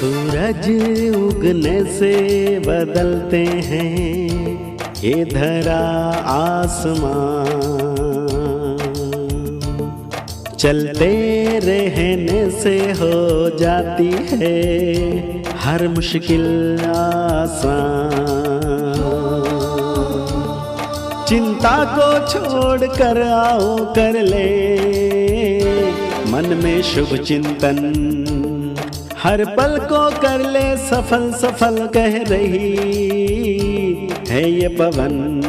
सूरज उगने से बदलते हैं ये धरा आसमान, चलते रहने से हो जाती है हर मुश्किल आसान। चिंता को छोड़ कर आओ कर ले मन में शुभ चिंतन, हर पल को कर ले सफल सफल कह रही है ये पवन।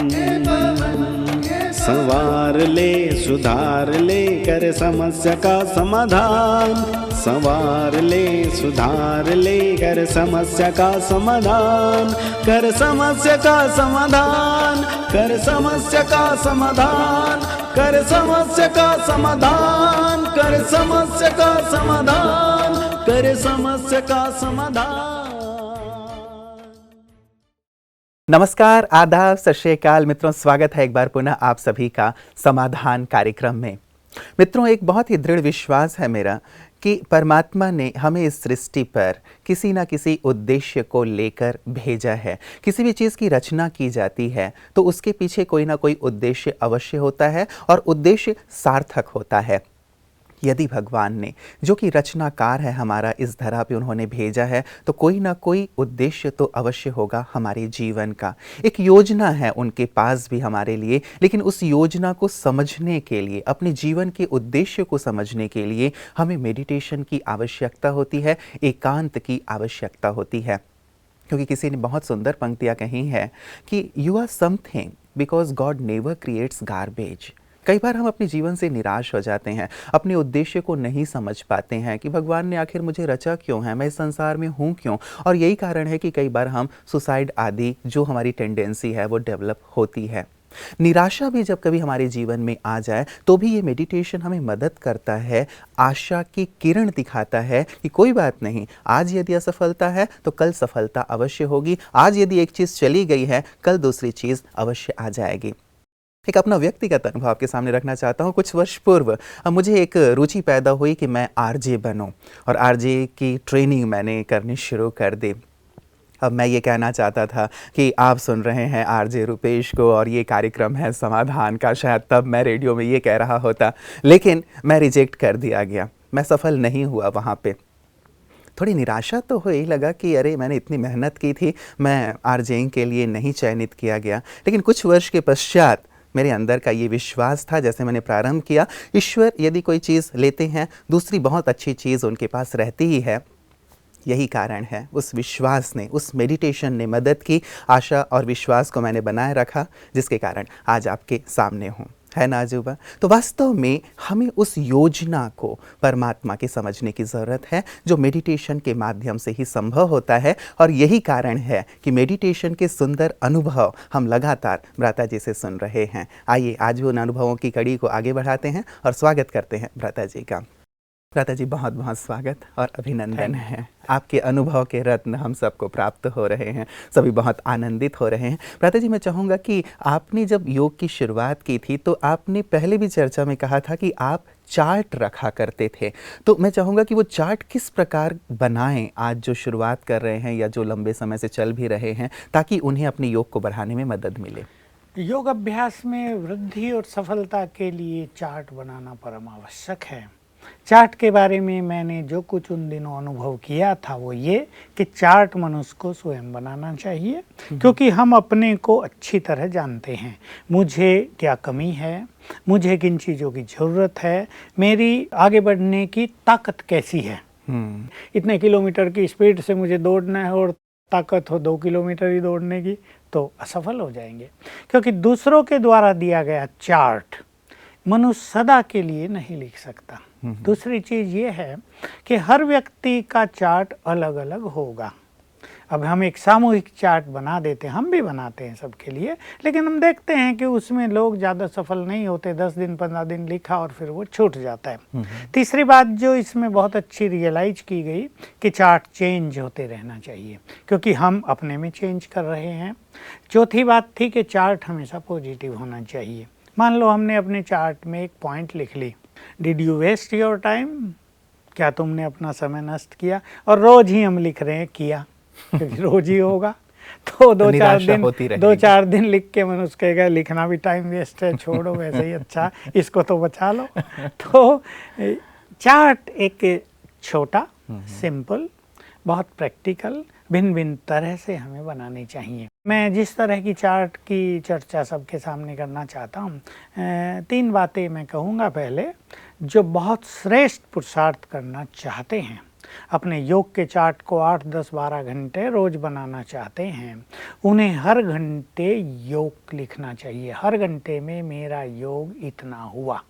संवार ले सुधार ले कर समस्या का समाधान, संवार ले सुधार ले कर समस्या का समाधान, कर समस्या का समाधान, कर समस्या का समाधान, कर समस्या का समाधान, कर समस्या का समाधान, कर समस्या का समाधान। नमस्कार, आदाब, सत श्री अकाल मित्रों, स्वागत है एक बार पुनः आप सभी का समाधान कार्यक्रम में। मित्रों, एक बहुत ही दृढ़ विश्वास है मेरा कि परमात्मा ने हमें इस सृष्टि पर किसी न किसी उद्देश्य को लेकर भेजा है। किसी भी चीज़ की रचना की जाती है तो उसके पीछे कोई ना कोई उद्देश्य अवश्य होता है और उद्देश्य सार्थक होता है। यदि भगवान ने, जो कि रचनाकार है हमारा, इस धरा पे उन्होंने भेजा है तो कोई ना कोई उद्देश्य तो अवश्य होगा हमारे जीवन का। एक योजना है उनके पास भी हमारे लिए, लेकिन उस योजना को समझने के लिए, अपने जीवन के उद्देश्य को समझने के लिए हमें मेडिटेशन की आवश्यकता होती है, एकांत की आवश्यकता होती है। क्योंकि किसी ने बहुत सुंदर पंक्तियाँ कही है कि you are something because God never creates garbage. कई बार हम अपने जीवन से निराश हो जाते हैं, अपने उद्देश्य को नहीं समझ पाते हैं कि भगवान ने आखिर मुझे रचा क्यों है, मैं इस संसार में हूँ क्यों। और यही कारण है कि कई बार हम सुसाइड आदि जो हमारी टेंडेंसी है वो डेवलप होती है। निराशा भी जब कभी हमारे जीवन में आ जाए तो भी ये मेडिटेशन हमें मदद करता है, आशा की किरण दिखाता है कि कोई बात नहीं, आज यदि असफलता है तो कल सफलता अवश्य होगी, आज यदि एक चीज़ चली गई है कल दूसरी चीज़ अवश्य आ जाएगी। एक अपना व्यक्तिगत अनुभव आपके सामने रखना चाहता हूँ। कुछ वर्ष पूर्व मुझे एक रुचि पैदा हुई कि मैं आरजे बनूं और आरजे की ट्रेनिंग मैंने करनी शुरू कर दी। अब मैं ये कहना चाहता था कि आप सुन रहे हैं आरजे रुपेश को और ये कार्यक्रम है समाधान का, शायद तब मैं रेडियो में ये कह रहा होता, लेकिन मैं रिजेक्ट कर दिया गया, मैं सफल नहीं हुआ वहाँ पे। थोड़ी निराशा तो हुई, लगा कि अरे मैंने इतनी मेहनत की थी, मैं आरजेइंग के लिए नहीं चयनित किया गया। लेकिन कुछ वर्ष के पश्चात मेरे अंदर का ये विश्वास था, जैसे मैंने प्रारंभ किया, ईश्वर यदि कोई चीज़ लेते हैं दूसरी बहुत अच्छी चीज़ उनके पास रहती ही है। यही कारण है, उस विश्वास ने, उस मेडिटेशन ने मदद की, आशा और विश्वास को मैंने बनाए रखा, जिसके कारण आज आपके सामने हूँ। है ना अजूबा? तो वास्तव में हमें उस योजना को परमात्मा के समझने की ज़रूरत है, जो मेडिटेशन के माध्यम से ही संभव होता है। और यही कारण है कि मेडिटेशन के सुंदर अनुभव हम लगातार भ्राता जी से सुन रहे हैं। आइए आज भी उन अनुभवों की कड़ी को आगे बढ़ाते हैं और स्वागत करते हैं भ्राता जी का। भ्राता जी, बहुत बहुत स्वागत और अभिनंदन है। आपके अनुभव के रत्न हम सबको प्राप्त हो रहे हैं, सभी बहुत आनंदित हो रहे हैं। भ्राता जी, मैं चाहूँगा कि आपने जब योग की शुरुआत की थी तो आपने पहले भी चर्चा में कहा था कि आप चार्ट रखा करते थे। तो मैं चाहूँगा कि वो चार्ट किस प्रकार बनाएं आज जो शुरुआत कर रहे हैं या जो लंबे समय से चल भी रहे हैं, ताकि उन्हें अपने योग को बढ़ाने में मदद मिले। योग अभ्यास में वृद्धि और सफलता के लिए चार्ट बनाना परम आवश्यक है। चार्ट के बारे में मैंने जो कुछ उन दिनों अनुभव किया था वो ये कि चार्ट मनुष्य को स्वयं बनाना चाहिए, क्योंकि हम अपने को अच्छी तरह जानते हैं। मुझे क्या कमी है, मुझे किन चीज़ों की ज़रूरत है, मेरी आगे बढ़ने की ताकत कैसी है। इतने किलोमीटर की स्पीड से मुझे दौड़ना है और ताकत हो 2 किलोमीटर ही दौड़ने की, तो असफल हो जाएंगे। क्योंकि दूसरों के द्वारा दिया गया चार्ट मनुष्य सदा के लिए नहीं लिख सकता। दूसरी चीज़ ये है कि हर व्यक्ति का चार्ट अलग अलग होगा। अब हम एक सामूहिक चार्ट बना देते हैं, हम भी बनाते हैं सबके लिए, लेकिन हम देखते हैं कि उसमें लोग ज़्यादा सफल नहीं होते। 10 दिन 15 दिन लिखा और फिर वो छूट जाता है। तीसरी बात जो इसमें बहुत अच्छी रियलाइज की गई कि चार्ट चेंज होते रहना चाहिए, क्योंकि हम अपने में चेंज कर रहे हैं। चौथी बात थी कि चार्ट हमेशा पॉजिटिव होना चाहिए। मान लो हमने अपने चार्ट में एक पॉइंट लिख ली, did you waste your time, क्या तुमने अपना समय नष्ट किया? और रोज ही हम लिख रहे हैं किया, क्योंकि रोज ही होगा। तो दो चार दिन लिख के मनुष्य कहेगा लिखना भी टाइम वेस्ट है, छोड़ो, वैसे ही अच्छा इसको तो बचा लो। तो चार्ट एक छोटा, सिंपल, बहुत प्रैक्टिकल, भिन्न भिन्न तरह से हमें बनानी चाहिए। मैं जिस तरह की चार्ट की चर्चा सबके सामने करना चाहता हूँ, 3 बातें मैं कहूँगा। पहले, जो बहुत श्रेष्ठ पुरुषार्थ करना चाहते हैं, अपने योग के चार्ट को 8, 10, 12 घंटे रोज बनाना चाहते हैं, उन्हें हर घंटे योग लिखना चाहिए। हर घंटे में मेरा योग इतना हुआ,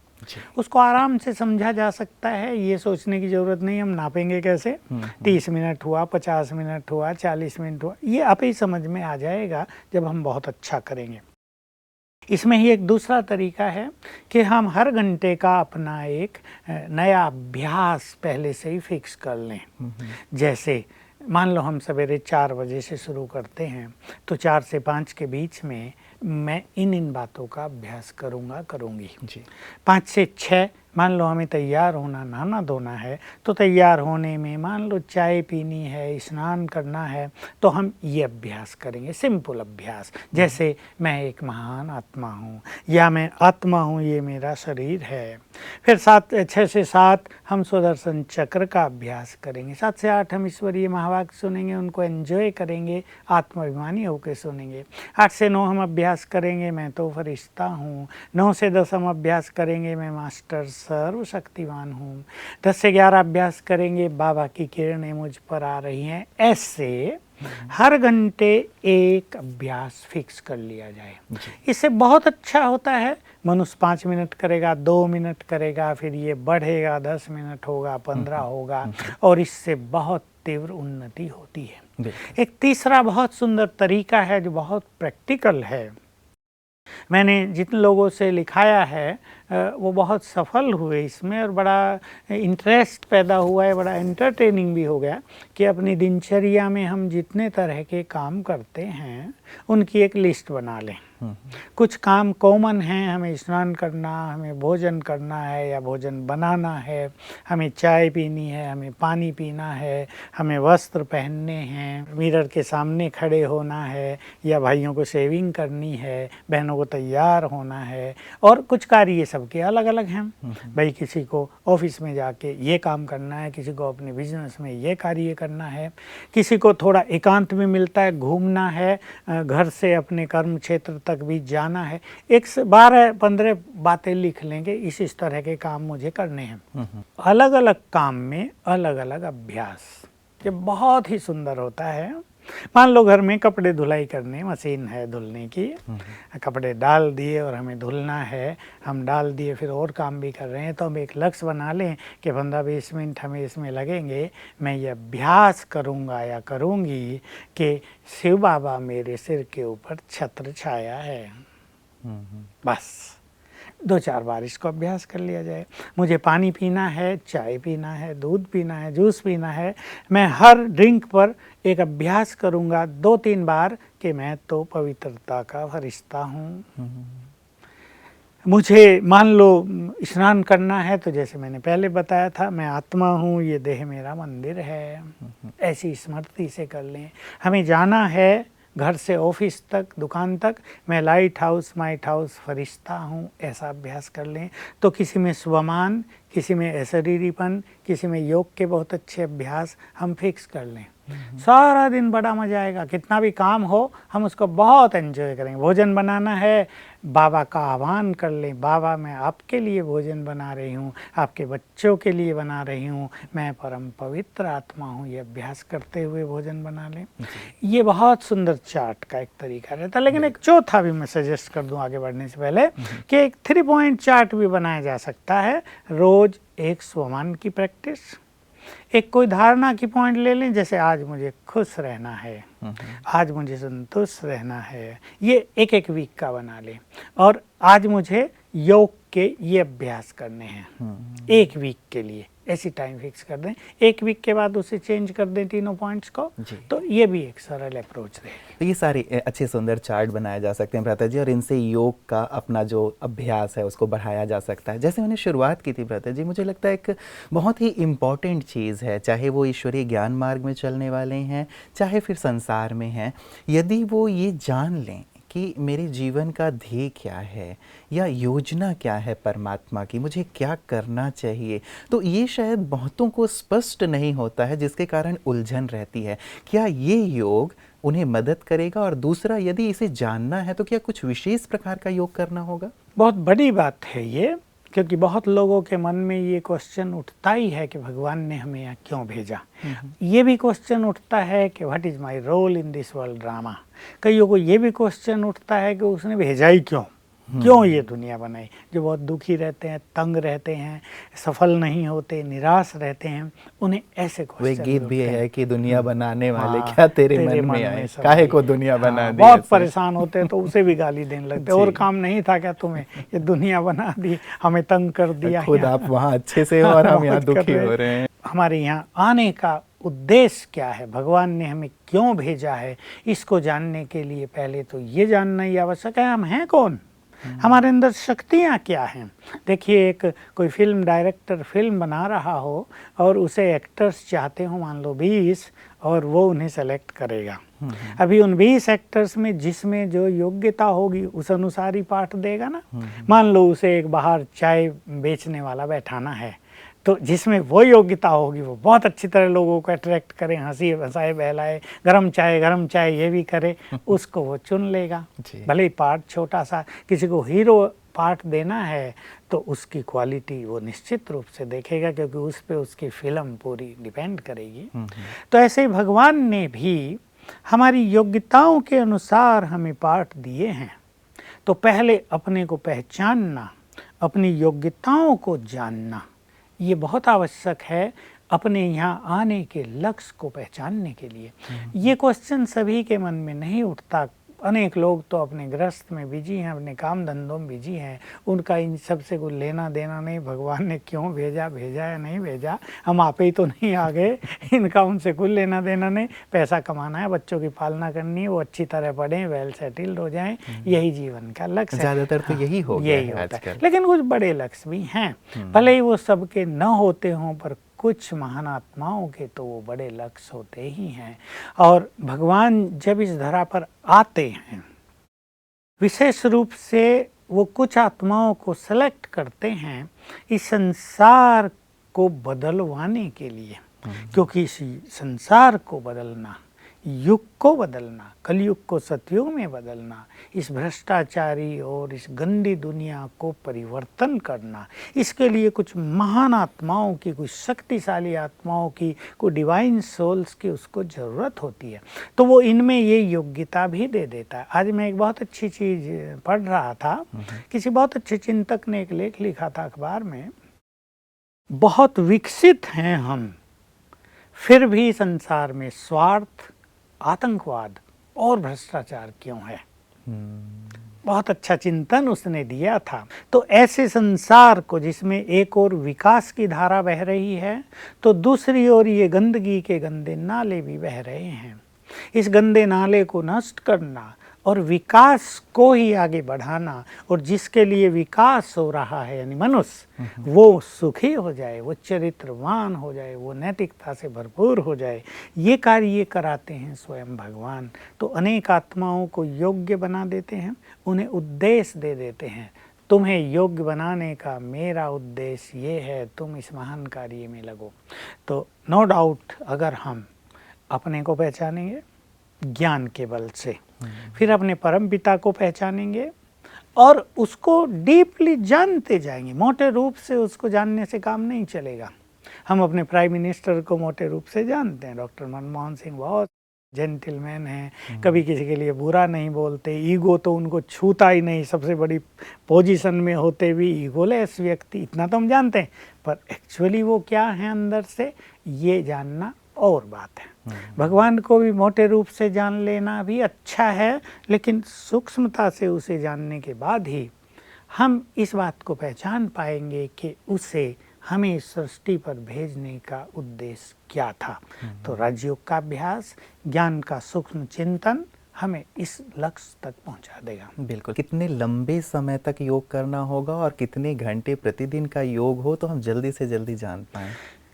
उसको आराम से समझा जा सकता है। ये सोचने की ज़रूरत नहीं हम नापेंगे कैसे, 30 मिनट हुआ, 50 मिनट हुआ, 40 मिनट हुआ, ये आप ही समझ में आ जाएगा जब हम बहुत अच्छा करेंगे। इसमें ही एक दूसरा तरीका है कि हम हर घंटे का अपना एक नया अभ्यास पहले से ही फिक्स कर लें। जैसे मान लो हम सवेरे 4 बजे से शुरू करते हैं, तो 4 से 5 के बीच में मैं इन बातों का अभ्यास करूँगी। 5 से 6 मान लो हमें तैयार होना, नहाना धोना है, तो तैयार होने में मान लो चाय पीनी है, स्नान करना है, तो हम ये अभ्यास करेंगे, सिंपल अभ्यास। जैसे मैं एक महान आत्मा हूँ, या मैं आत्मा हूँ, ये मेरा शरीर है। फिर 6 से 7 हम सुदर्शन चक्र का अभ्यास करेंगे। 7 से 8 हम ईश्वरीय महावाक्य सुनेंगे, उनको एंजॉय करेंगे, आत्माभिमानी होकर सुनेंगे। 8 से 9 हम अभ्यास करेंगे, मैं तो फरिश्ता हूँ। 9 से 10 हम अभ्यास करेंगे, मैं मास्टर सर्वशक्तिमान हूँ। 10 से 11 अभ्यास करेंगे, बाबा की किरणें मुझ पर आ रही हैं। ऐसे हर घंटे एक अभ्यास फिक्स कर लिया जाए, इससे बहुत अच्छा होता है। मनुष्य 5 मिनट करेगा, 2 मिनट करेगा, फिर ये बढ़ेगा, 10 मिनट होगा, 15 होगा, और इससे बहुत तीव्र उन्नति होती है। एक तीसरा बहुत सुंदर तरीका है जो बहुत प्रैक्टिकल है, मैंने जितने लोगों से लिखाया है वो बहुत सफल हुए इसमें, और बड़ा इंटरेस्ट पैदा हुआ है, बड़ा एंटरटेनिंग भी हो गया कि अपनी दिनचर्या में हम जितने तरह के काम करते हैं उनकी एक लिस्ट बना लें। कुछ काम कॉमन हैं, हमें स्नान करना, हमें भोजन करना है या भोजन बनाना है, हमें चाय पीनी है, हमें पानी पीना है, हमें वस्त्र पहनने हैं, मिरर के सामने खड़े होना है, या भाइयों को शेविंग करनी है, बहनों को तैयार होना है, और कुछ कार्य ये सबके अलग अलग हैं। भाई किसी को ऑफिस में जाके ये काम करना है, किसी को अपने बिजनेस में ये कार्य करना है, किसी को थोड़ा एकांत में मिलता है, घूमना है, घर से अपने कर्म क्षेत्र तक भी जाना है। 12-15 बातें लिख लेंगे, इस तरह के काम मुझे करने हैं। अलग अलग काम में अलग अलग अभ्यास, ये बहुत ही सुंदर होता है। मान लो घर में कपड़े धुलाई करने, मशीन है धुलने की, कपड़े डाल दिए और हमें धुलना है, हम डाल दिए, फिर और काम भी कर रहे हैं, तो हम एक लक्ष्य बना लें कि 15-20 मिनट हमें इसमें लगेंगे। मैं ये अभ्यास करूँगा या करूँगी कि शिव बाबा मेरे सिर के ऊपर छत्र छाया है। बस 2-4 बार इसको अभ्यास कर लिया जाए। मुझे पानी पीना है, चाय पीना है, दूध पीना है, जूस पीना है, मैं हर ड्रिंक पर एक अभ्यास करूँगा 2-3 बार कि मैं तो पवित्रता का फरिश्ता हूँ। मुझे मान लो स्नान करना है, तो जैसे मैंने पहले बताया था, मैं आत्मा हूँ, ये देह मेरा मंदिर है, ऐसी स्मृति से कर लें। हमें जाना है घर से ऑफिस तक, दुकान तक, मैं लाइट हाउस माइट हाउस फरिश्ता हूँ, ऐसा अभ्यास कर लें। तो किसी में स्वमान, किसी में अशरीरीपन, किसी में योग के बहुत अच्छे अभ्यास हम फिक्स कर लें। सारा दिन बड़ा मजा आएगा, कितना भी काम हो हम उसको बहुत एंजॉय करेंगे। भोजन बनाना है, बाबा का आह्वान कर लें, बाबा मैं आपके लिए भोजन बना रही हूँ, आपके बच्चों के लिए बना रही हूँ, मैं परम पवित्र आत्मा हूँ, ये अभ्यास करते हुए भोजन बना लें। ये बहुत सुंदर चार्ट का एक तरीका रहता है। लेकिन एक चौथा भी मैं सजेस्ट कर दूँ आगे बढ़ने से पहले, कि एक 3 पॉइंट चार्ट भी बनाया जा सकता है। रोज एक स्वमान की प्रैक्टिस, एक कोई धारणा की पॉइंट ले लें, जैसे आज मुझे खुश रहना है, आज मुझे संतुष्ट रहना है, ये एक वीक का बना लें। और आज मुझे योग के ये अभ्यास करने हैं 1 वीक के लिए, ऐसी टाइम फिक्स कर दें, 1 वीक के बाद उसे चेंज कर दें तीनों पॉइंट्स को, तो ये भी एक सरल अप्रोच रहेगा। तो ये सारे अच्छे सुंदर चार्ट बनाए जा सकते हैं भ्राता जी, और इनसे योग का अपना जो अभ्यास है उसको बढ़ाया जा सकता है। जैसे मैंने शुरुआत की थी भ्राता जी, मुझे लगता है एक बहुत ही इम्पॉर्टेंट चीज़ है, चाहे वो ईश्वरीय ज्ञान मार्ग में चलने वाले हैं, चाहे फिर संसार में हैं, यदि वो ये जान लें कि मेरे जीवन का ध्येय क्या है या योजना क्या है परमात्मा की, मुझे क्या करना चाहिए, तो ये शायद बहुतों को स्पष्ट नहीं होता है, जिसके कारण उलझन रहती है। क्या ये योग उन्हें मदद करेगा? और दूसरा, यदि इसे जानना है तो क्या कुछ विशेष प्रकार का योग करना होगा? बहुत बड़ी बात है ये, क्योंकि बहुत लोगों के मन में ये क्वेश्चन उठता ही है कि भगवान ने हमें यहाँ क्यों भेजा। ये भी क्वेश्चन उठता है कि what is my role in this world drama. कईयों को ये भी क्वेश्चन उठता है कि उसने भेजा ही क्यों, क्यों ये दुनिया बनाई। जो बहुत दुखी रहते हैं, तंग रहते हैं, सफल नहीं होते, निराश रहते हैं, उन्हें ऐसे वो एक क्वेश्चन गीत भी है कि दुनिया बनाने वाले हाँ, क्या तेरे मन में आए, काहे को दुनिया बना दी। बहुत परेशान होते हैं तो उसे भी गाली देने लगते, और काम नहीं था क्या तुम्हें, ये दुनिया बना दी, हमें तंग कर दिया। खुद आप वहाँ अच्छे से हो और हम यहाँ दुखी हो रहे हैं। हमारे यहाँ आने का उद्देश्य क्या है, भगवान ने हमें क्यों भेजा है, इसको जानने के लिए पहले तो ये जानना ही आवश्यक है, हम हैं कौन, हमारे अंदर शक्तियाँ क्या हैं। देखिए, एक कोई फिल्म डायरेक्टर फिल्म बना रहा हो और उसे एक्टर्स चाहते हो मान लो 20, और वो उन्हें सेलेक्ट करेगा। अभी उन 20 एक्टर्स में जिसमें जो योग्यता होगी उस अनुसार ही पाठ देगा ना। मान लो उसे एक बाहर चाय बेचने वाला बैठाना है, तो जिसमें वो योग्यता होगी वो बहुत अच्छी तरह लोगों को अट्रैक्ट करे, हंसी हंसाए बहलाए, गरम चाय ये भी करे, उसको वो चुन लेगा। भले ही पार्ट छोटा सा, किसी को हीरो पार्ट देना है तो उसकी क्वालिटी वो निश्चित रूप से देखेगा, क्योंकि उस पे उसकी फिल्म पूरी डिपेंड करेगी। तो ऐसे ही भगवान ने भी हमारी योग्यताओं के अनुसार हमें पाठ दिए हैं। तो पहले अपने को पहचानना, अपनी योग्यताओं को जानना, ये बहुत आवश्यक है अपने यहाँ आने के लक्ष्य को पहचानने के लिए। ये क्वेश्चन सभी के मन में नहीं उठता। अनेक लोग तो अपने गृहस्थ में बिजी हैं, अपने काम धंधों में बिजी हैं, उनका इन सब से कुछ लेना देना नहीं। भगवान ने क्यों भेजा, भेजा या नहीं भेजा, हम आप ही तो नहीं आ गए, इनका उनसे कुछ लेना देना नहीं। पैसा कमाना है, बच्चों की पालना करनी है, वो अच्छी तरह पढ़ें, वेल सेटल्ड हो जाएं, यही जीवन का लक्ष्य है। ज़्यादातर तो यही हो गया है आजकल। लेकिन कुछ बड़े लक्ष्य भी हैं, भले ही वो सबके न होते हों, पर कुछ महान आत्माओं के तो वो बड़े लक्ष्य होते ही हैं। और भगवान जब इस धरा पर आते हैं, विशेष रूप से वो कुछ आत्माओं को सेलेक्ट करते हैं इस संसार को बदलवाने के लिए। क्योंकि इस संसार को बदलना, युग को बदलना, कलयुग को सतयुग में बदलना, इस भ्रष्टाचारी और इस गंदी दुनिया को परिवर्तन करना, इसके लिए कुछ महान आत्माओं की, कुछ शक्तिशाली आत्माओं की, कुछ डिवाइन सोल्स की उसको ज़रूरत होती है। तो वो इनमें ये योग्यता भी दे देता है। आज मैं एक बहुत अच्छी चीज़ पढ़ रहा था, किसी बहुत अच्छे चिंतक ने एक लेख लिखा था अखबार में, बहुत विकसित हैं हम, फिर भी संसार में स्वार्थ, आतंकवाद और भ्रष्टाचार क्यों है। बहुत अच्छा चिंतन उसने दिया था। तो ऐसे संसार को, जिसमें एक और विकास की धारा बह रही है, तो दूसरी ओर ये गंदगी के गंदे नाले भी बह रहे हैं। इस गंदे नाले को नष्ट करना और विकास को ही आगे बढ़ाना, और जिसके लिए विकास हो रहा है यानी मनुष्य, वो सुखी हो जाए, वो चरित्रवान हो जाए, वो नैतिकता से भरपूर हो जाए, ये कार्य कराते हैं स्वयं भगवान। तो अनेक आत्माओं को योग्य बना देते हैं, उन्हें उद्देश्य दे देते हैं, तुम्हें योग्य बनाने का मेरा उद्देश्य ये है, तुम इस महान कार्य में लगो। तो नो डाउट, अगर हम अपने को पहचानेंगे ज्ञान के बल से, फिर अपने परम पिता को पहचानेंगे और उसको डीपली जानते जाएंगे। मोटे रूप से उसको जानने से काम नहीं चलेगा। हम अपने प्राइम मिनिस्टर को मोटे रूप से जानते हैं, डॉक्टर मनमोहन सिंह बहुत जेंटलमैन हैं, कभी किसी के लिए बुरा नहीं बोलते, ईगो तो उनको छूता ही नहीं, सबसे बड़ी पोजीशन में होते हुए ईगोलेस व्यक्ति, इतना तो हम जानते हैं। पर एक्चुअली वो क्या है अंदर से, ये जानना और बात है। भगवान को भी मोटे रूप से जान लेना भी अच्छा है, लेकिन सूक्ष्मता से उसे जानने के बाद ही हम इस बात को पहचान पाएंगे कि उसे हमें इस सृष्टि पर भेजने का उद्देश्य क्या था। तो राजयोग का अभ्यास, ज्ञान का सूक्ष्म चिंतन हमें इस लक्ष्य तक पहुंचा देगा। बिल्कुल। कितने लंबे समय तक योग करना होगा और कितने घंटे प्रतिदिन का योग हो तो हम जल्दी से जल्दी जान पाएं?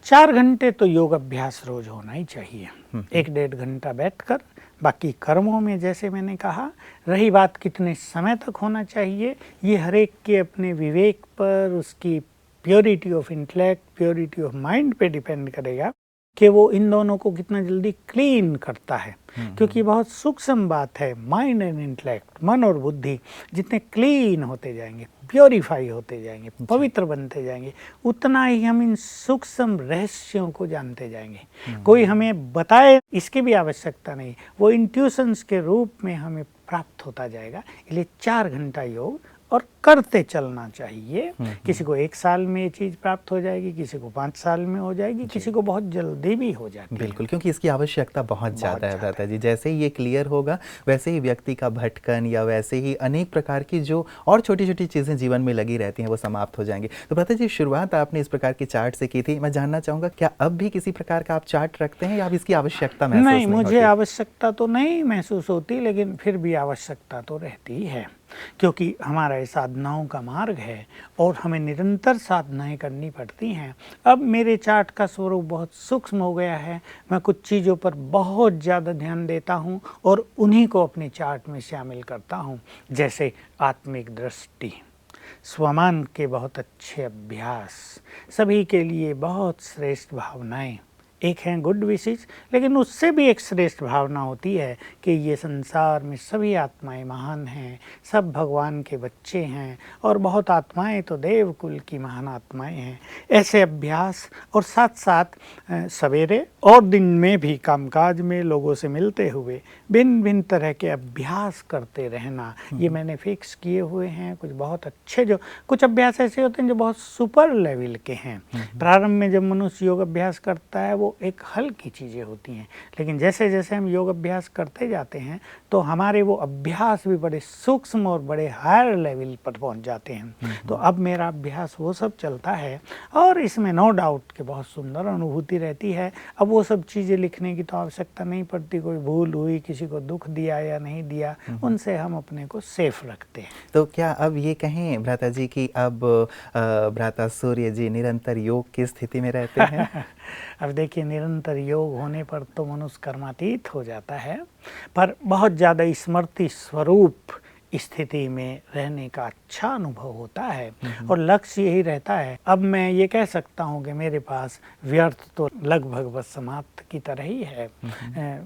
4 घंटे तो योग अभ्यास रोज होना ही चाहिए। 1-1.5 घंटा बैठकर, बाकी कर्मों में जैसे मैंने कहा। रही बात कितने समय तक होना चाहिए, ये हर एक के अपने विवेक पर, उसकी purity of intellect, purity of mind पे डिपेंड करेगा कि वो इन दोनों को कितना जल्दी क्लीन करता है। क्योंकि बहुत सूक्ष्म बात है, माइंड एंड इंटेलेक्ट, मन और बुद्धि जितने क्लीन होते जाएंगे, प्योरीफाई होते जाएंगे, पवित्र बनते जाएंगे, उतना ही हम इन सूक्ष्म रहस्यों को जानते जाएंगे। कोई हमें बताए इसकी भी आवश्यकता नहीं, वो इंट्यूशंस के रूप में हमें प्राप्त होता जाएगा। इसलिए 4 घंटा योग और करते चलना चाहिए। किसी को 1 साल में ये चीज़ प्राप्त हो जाएगी, किसी को 5 साल में हो जाएगी, किसी को बहुत जल्दी भी हो जाती है। बिल्कुल, क्योंकि इसकी आवश्यकता बहुत ज़्यादा है भ्राता जी। जैसे ही ये क्लियर होगा वैसे ही व्यक्ति का भटकन या वैसे ही अनेक प्रकार की जो और छोटी-छोटी चीज़ें जीवन में लगी रहती हैं वो समाप्त हो जाएंगी। तो भ्राता जी, शुरुआत आपने इस प्रकार के चार्ट से की थी। मैं जानना चाहूँगा, क्या अब भी किसी प्रकार का आप चार्ट रखते हैं या अब इसकी आवश्यकता महसूस नहीं होती? मुझे आवश्यकता तो नहीं महसूस होती, लेकिन फिर भी आवश्यकता तो रहती है, क्योंकि हमारा ये साधनाओं का मार्ग है और हमें निरंतर साधनाएं करनी पड़ती हैं। अब मेरे चार्ट का स्वरूप बहुत सूक्ष्म हो गया है। मैं कुछ चीज़ों पर बहुत ज़्यादा ध्यान देता हूँ और उन्हीं को अपने चार्ट में शामिल करता हूँ, जैसे आत्मिक दृष्टि, स्वमान के बहुत अच्छे अभ्यास, सभी के लिए बहुत श्रेष्ठ भावनाएं। एक हैं गुड विशेष, लेकिन उससे भी एक श्रेष्ठ भावना होती है कि ये संसार में सभी आत्माएं महान हैं, सब भगवान के बच्चे हैं और बहुत आत्माएं तो देव कुल की महान आत्माएं हैं। ऐसे अभ्यास और साथ साथ सवेरे और दिन में भी कामकाज में लोगों से मिलते हुए भिन्न भिन्न तरह के अभ्यास करते रहना, ये मैंने फिक्स किए हुए हैं। कुछ बहुत अच्छे, जो कुछ अभ्यास ऐसे होते हैं जो बहुत सुपर लेवल के हैं। प्रारंभ में जब मनुष्य योग अभ्यास करता है वो एक हल्की चीज़ें होती हैं, लेकिन जैसे जैसे हम योग अभ्यास करते जाते हैं तो हमारे वो अभ्यास भी बड़े सूक्ष्म और बड़े हायर लेवल पर पहुंच जाते हैं। तो अब मेरा अभ्यास वो सब चलता है और इसमें नो डाउट कि बहुत सुंदर अनुभूति रहती है। अब वो सब चीज़ें लिखने की तो आवश्यकता नहीं पड़ती, कोई भूल हुई, किसी को दुख दिया या नहीं दिया, उनसे हम अपने को सेफ रखते हैं। तो क्या अब ये कहें भ्राता जी कि अब भ्राता सूर्य जी निरंतर योग की स्थिति में रहते हैं? अब देखिए, निरंतर योग होने पर तो मनुष्य कर्मातीत हो जाता है, पर बहुत ज़्यादा स्मृति स्वरूप स्थिति में रहने का अच्छा अनुभव होता है और लक्ष्य यही रहता है। अब मैं ये कह सकता हूँ कि मेरे पास व्यर्थ तो लगभग बस समाप्त की तरह ही है।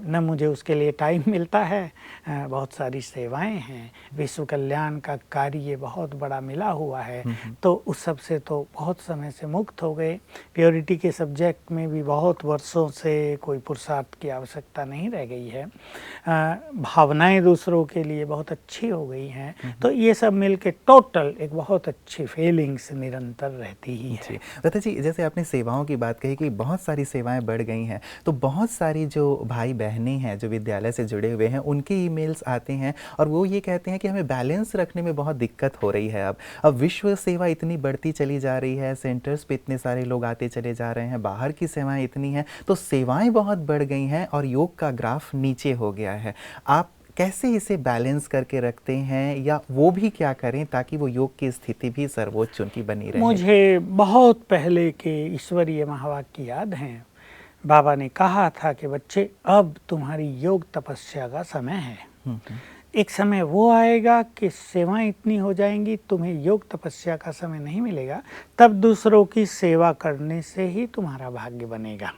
न मुझे उसके लिए टाइम मिलता है, बहुत सारी सेवाएं हैं, विश्व कल्याण का कार्य बहुत बड़ा मिला हुआ है, तो उस सब से तो बहुत समय से मुक्त हो गए। प्योरिटी के सब्जेक्ट में भी बहुत वर्षों से कोई पुरुषार्थ की आवश्यकता नहीं रह गई है। भावनाएं दूसरों के लिए बहुत अच्छी हो गई हैं, तो ये सब मिलके टोटल एक बहुत अच्छी फीलिंग्स निरंतर रहती ही है। भ्राता जी, जैसे आपने सेवाओं की बात कही कि बहुत सारी सेवाएं बढ़ गई हैं, तो बहुत सारी जो भाई बहनें हैं जो विद्यालय से जुड़े हुए हैं उनके ईमेल्स आते हैं और वो ये कहते हैं कि हमें बैलेंस रखने में बहुत दिक्कत हो रही है। अब विश्व सेवा इतनी बढ़ती चली जा रही है, सेंटर्स पे इतने सारे लोग आते चले जा रहे हैं, बाहर की सेवाएं इतनी हैं, तो सेवाएं बहुत बढ़ गई हैं और योग का ग्राफ नीचे हो गया है। आप कैसे इसे बैलेंस करके रखते हैं या वो भी क्या करें ताकि वो योग की स्थिति भी सर्वोच्च उनकी बनी रहे? मुझे बहुत पहले के ईश्वरीय महावाक्य याद हैं। बाबा ने कहा था कि बच्चे, अब तुम्हारी योग तपस्या का समय है। एक समय वो आएगा कि सेवाएं इतनी हो जाएंगी, तुम्हें योग तपस्या का समय नहीं मिलेगा, तब दूसरों की सेवा करने से ही तुम्हारा भाग्य बनेगा।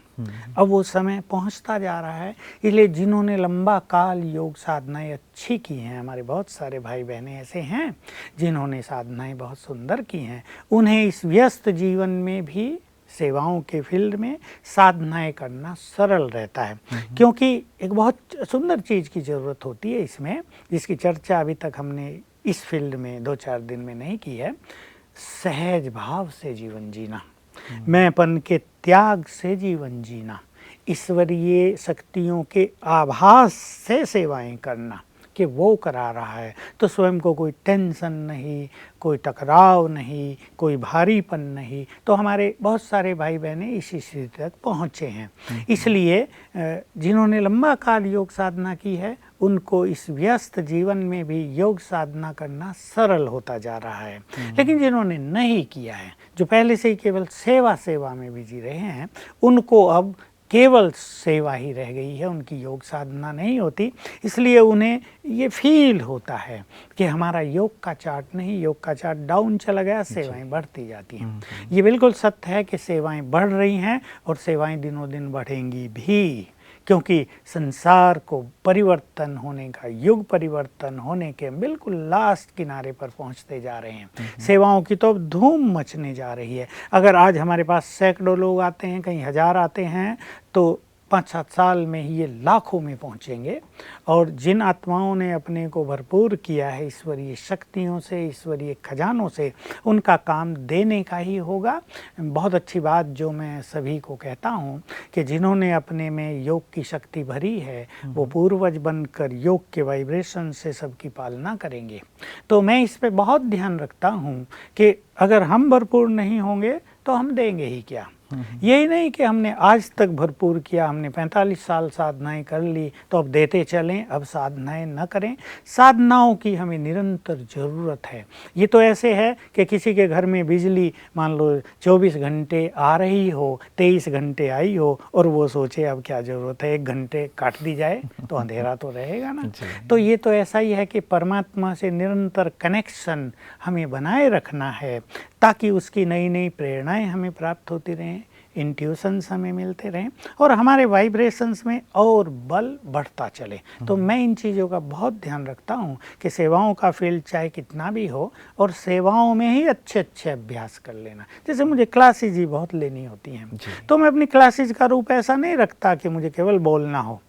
अब वो समय पहुंचता जा रहा है। इसलिए जिन्होंने लंबा काल योग साधनाएं अच्छी की हैं, हमारे बहुत सारे भाई बहनें ऐसे हैं जिन्होंने साधनाएं बहुत सुंदर की हैं, उन्हें इस व्यस्त जीवन में भी सेवाओं के फील्ड में साधनाएं करना सरल रहता है। क्योंकि एक बहुत सुंदर चीज़ की ज़रूरत होती है इसमें, जिसकी चर्चा अभी तक हमने इस फील्ड में 2-4 दिन में नहीं की है। सहज भाव से जीवन जीना, मैंपन के त्याग से जीवन जीना, ईश्वरीय शक्तियों के आभास से सेवाएं करना, कि वो करा रहा है, तो स्वयं को कोई टेंशन नहीं, कोई टकराव नहीं, कोई भारीपन नहीं। तो हमारे बहुत सारे भाई बहनें इसी स्थिति तक पहुँचे हैं। इसलिए जिन्होंने लंबा काल योग साधना की है उनको इस व्यस्त जीवन में भी योग साधना करना सरल होता जा रहा है। लेकिन जिन्होंने नहीं किया है, जो पहले से ही केवल सेवा में बिजी रहे हैं, उनको अब केवल सेवा ही रह गई है, उनकी योग साधना नहीं होती। इसलिए उन्हें ये फील होता है कि हमारा योग का चार्ट नहीं, योग का चार्ट डाउन चला गया, सेवाएं बढ़ती जाती हैं। ये बिल्कुल सत्य है कि सेवाएं बढ़ रही हैं और सेवाएं दिनों दिन बढ़ेंगी भी, क्योंकि संसार को परिवर्तन होने का, युग परिवर्तन होने के बिल्कुल लास्ट किनारे पर पहुंचते जा रहे हैं। सेवाओं की तो अब धूम मचने जा रही है। अगर आज हमारे पास सैकड़ों लोग आते हैं, कहीं हज़ार आते हैं, तो 5-7 साल में ही ये लाखों में पहुंचेंगे। और जिन आत्माओं ने अपने को भरपूर किया है ईश्वरीय शक्तियों से, ईश्वरीय खजानों से, उनका काम देने का ही होगा। बहुत अच्छी बात जो मैं सभी को कहता हूँ कि जिन्होंने अपने में योग की शक्ति भरी है वो पूर्वज बनकर योग के वाइब्रेशन से सबकी पालना करेंगे। तो मैं इस पे बहुत ध्यान रखता हूँ कि अगर हम भरपूर नहीं होंगे तो हम देंगे ही क्या। यही नहीं कि हमने आज तक भरपूर किया, हमने 45 साल साधनाएं कर ली तो अब देते चलें, अब साधनाएं न करें। साधनाओं की हमें निरंतर ज़रूरत है। ये तो ऐसे है कि किसी के घर में बिजली मान लो 24 घंटे आ रही हो, 23 घंटे आई हो और वो सोचे अब क्या ज़रूरत है, 1 घंटे काट दी जाए तो अंधेरा तो रहेगा ना। तो ये तो ऐसा ही है कि परमात्मा से निरंतर कनेक्शन हमें बनाए रखना है ताकि उसकी नई नई प्रेरणाएं हमें प्राप्त होती रहें, इंट्यूशंस हमें मिलते रहें और हमारे वाइब्रेशंस में और बल बढ़ता चले। तो मैं इन चीज़ों का बहुत ध्यान रखता हूँ कि सेवाओं का फील्ड चाहे कितना भी हो और सेवाओं में ही अच्छे अच्छे अभ्यास कर लेना। जैसे मुझे क्लासेज ही बहुत लेनी होती हैं, तो मैं अपनी क्लासेज का रूप ऐसा नहीं रखता कि मुझे केवल बोलना हो,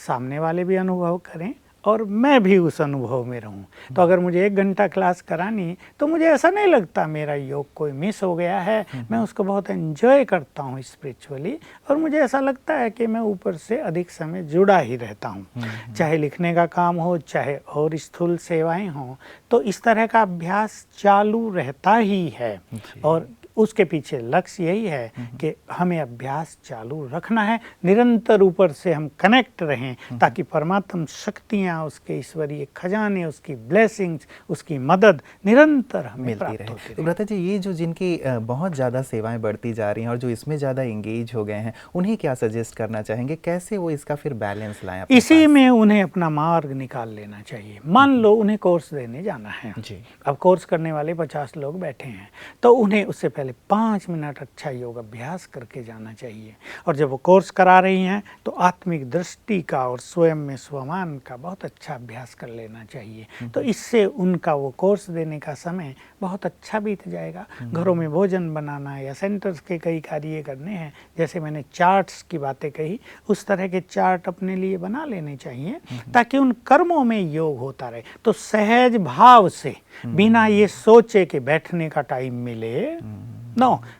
सामने वाले भी अनुभव करें और मैं भी उस अनुभव में रहूं। तो अगर मुझे 1 घंटा क्लास करानी तो मुझे ऐसा नहीं लगता मेरा योग कोई मिस हो गया है। मैं उसको बहुत एंजॉय करता हूँ स्पिरिचुअली और मुझे ऐसा लगता है कि मैं ऊपर से अधिक समय जुड़ा ही रहता हूँ। चाहे लिखने का काम हो, चाहे और स्थूल सेवाएं हों, तो इस तरह का अभ्यास चालू रहता ही है। और उसके पीछे लक्ष्य यही है कि हमें अभ्यास चालू रखना है, निरंतर ऊपर से हम कनेक्ट रहें ताकि परमात्म शक्तियाँ, उसके ईश्वरीय खजाने, उसकी ब्लेसिंग्स, उसकी मदद निरंतर हमें मिलती रहे। तो भ्राता जी, ये जो जिनकी बहुत ज़्यादा सेवाएं बढ़ती जा रही हैं और जो इसमें ज़्यादा इंगेज हो गए हैं, उन्हें क्या सजेस्ट करना चाहेंगे, कैसे वो इसका फिर बैलेंस लाएं? इसी में उन्हें अपना मार्ग निकाल लेना चाहिए। मान लो उन्हें कोर्स देने जाना है जी। अब कोर्स करने वाले 50 लोग बैठे हैं, तो उन्हें उससे पहले 5 मिनट अच्छा योग अभ्यास करके जाना चाहिए। और जब वो कोर्स करा रही हैं तो आत्मिक दृष्टि का और स्वयं में स्वमान का बहुत अच्छा अभ्यास कर लेना चाहिए। तो इससे उनका वो कोर्स देने का समय बहुत अच्छा बीत जाएगा। घरों में भोजन बनाना है या सेंटर्स के कई कार्य करने हैं, जैसे मैंने चार्ट्स की बातें कही, उस तरह के चार्ट अपने लिए बना लेने चाहिए ताकि उन कर्मों में योग होता रहे। तो सहज भाव से, बिना ये सोचे कि बैठने का टाइम मिले,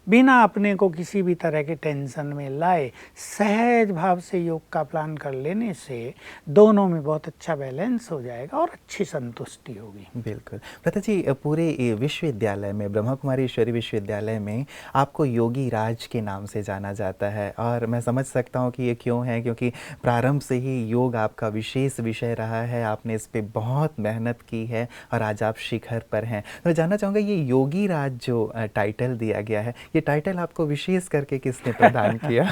बिना अपने को किसी भी तरह के टेंशन में लाए, सहज भाव से योग का प्लान कर लेने से दोनों में बहुत अच्छा बैलेंस हो जाएगा और अच्छी संतुष्टि होगी। बिल्कुल। भ्राता जी, पूरे विश्वविद्यालय में, ब्रह्मा कुमारी ईश्वरी विश्वविद्यालय में आपको योगी राज के नाम से जाना जाता है और मैं समझ सकता हूँ कि ये क्यों है, क्योंकि प्रारंभ से ही योग आपका विशेष विषय रहा है, आपने इस पर बहुत मेहनत की है और आज आप शिखर पर हैं। मैं जानना चाहूँगा, ये योगी राज जो टाइटल दिया गया है, ये टाइटल आपको विशेष करके किसने प्रदान किया?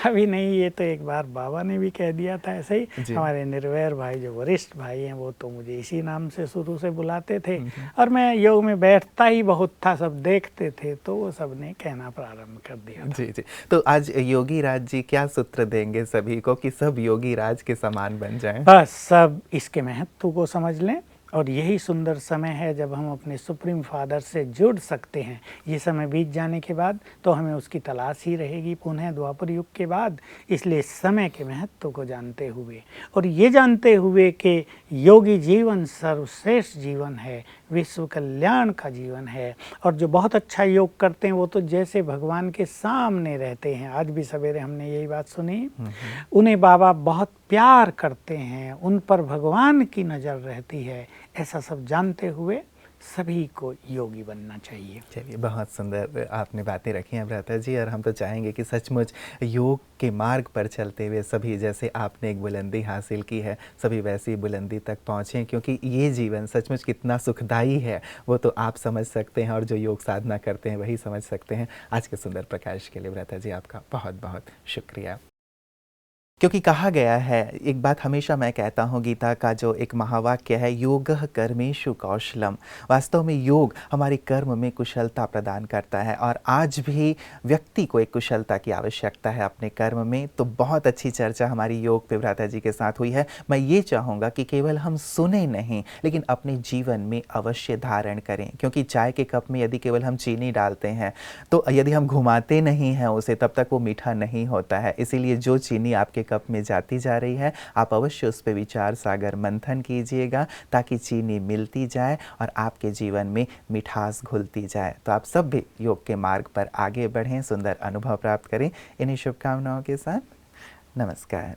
अभी नहीं, ये तो एक बार बाबा ने भी कह दिया था ऐसे ही। हमारे निर्वैर भाई जो वरिष्ठ भाई हैं वो तो मुझे इसी नाम से शुरू से बुलाते थे और मैं योग में बैठता ही बहुत था, सब देखते थे तो वो सब ने कहना प्रारंभ कर दिया था। जी। तो आज योगी राज जी क्या सूत्र देंगे सभी को कि सब योगी राज के समान बन जाएं? बस सब इसके महत्व को समझ लें और यही सुंदर समय है जब हम अपने सुप्रीम फादर से जुड़ सकते हैं। ये समय बीत जाने के बाद तो हमें उसकी तलाश ही रहेगी पुनः द्वापर युग के बाद। इसलिए समय के महत्व को जानते हुए और ये जानते हुए कि योगी जीवन सर्वश्रेष्ठ जीवन है, विश्व कल्याण का जीवन है, और जो बहुत अच्छा योग करते हैं वो तो जैसे भगवान के सामने रहते हैं। आज भी सवेरे हमने यही बात सुनी, उन्हें बाबा बहुत प्यार करते हैं, उन पर भगवान की नज़र रहती है। ऐसा सब जानते हुए सभी को योगी बनना चाहिए। चलिए, बहुत सुंदर आपने बातें रखी हैं भ्राता जी, और हम तो चाहेंगे कि सचमुच योग के मार्ग पर चलते हुए सभी, जैसे आपने एक बुलंदी हासिल की है, सभी वैसी बुलंदी तक पहुँचें, क्योंकि ये जीवन सचमुच कितना सुखदायी है वो तो आप समझ सकते हैं, और जो योग साधना करते हैं वही समझ सकते हैं। आज के सुंदर प्रकाश के लिए भ्राता जी आपका बहुत बहुत शुक्रिया। क्योंकि कहा गया है, एक बात हमेशा मैं कहता हूँ, गीता का जो एक महावाक्य है, योगः कर्मेषु कौशलम। वास्तव में योग हमारे कर्म में कुशलता प्रदान करता है, और आज भी व्यक्ति को एक कुशलता की आवश्यकता है अपने कर्म में। तो बहुत अच्छी चर्चा हमारी योग पे भ्राता जी के साथ हुई है। मैं ये चाहूँगा कि केवल हम सुने नहीं, लेकिन अपने जीवन में अवश्य धारण करें, क्योंकि चाय के कप में यदि केवल हम चीनी डालते हैं तो यदि हम घुमाते नहीं हैं उसे, तब तक वो मीठा नहीं होता है। इसीलिए जो चीनी आपके कप में जाती जा रही है, आप अवश्य उस पर विचार सागर मंथन कीजिएगा, ताकि चीनी मिलती जाए और आपके जीवन में मिठास घुलती जाए। तो आप सब भी योग के मार्ग पर आगे बढ़ें, सुंदर अनुभव प्राप्त करें। इन्हीं शुभकामनाओं के साथ नमस्कार।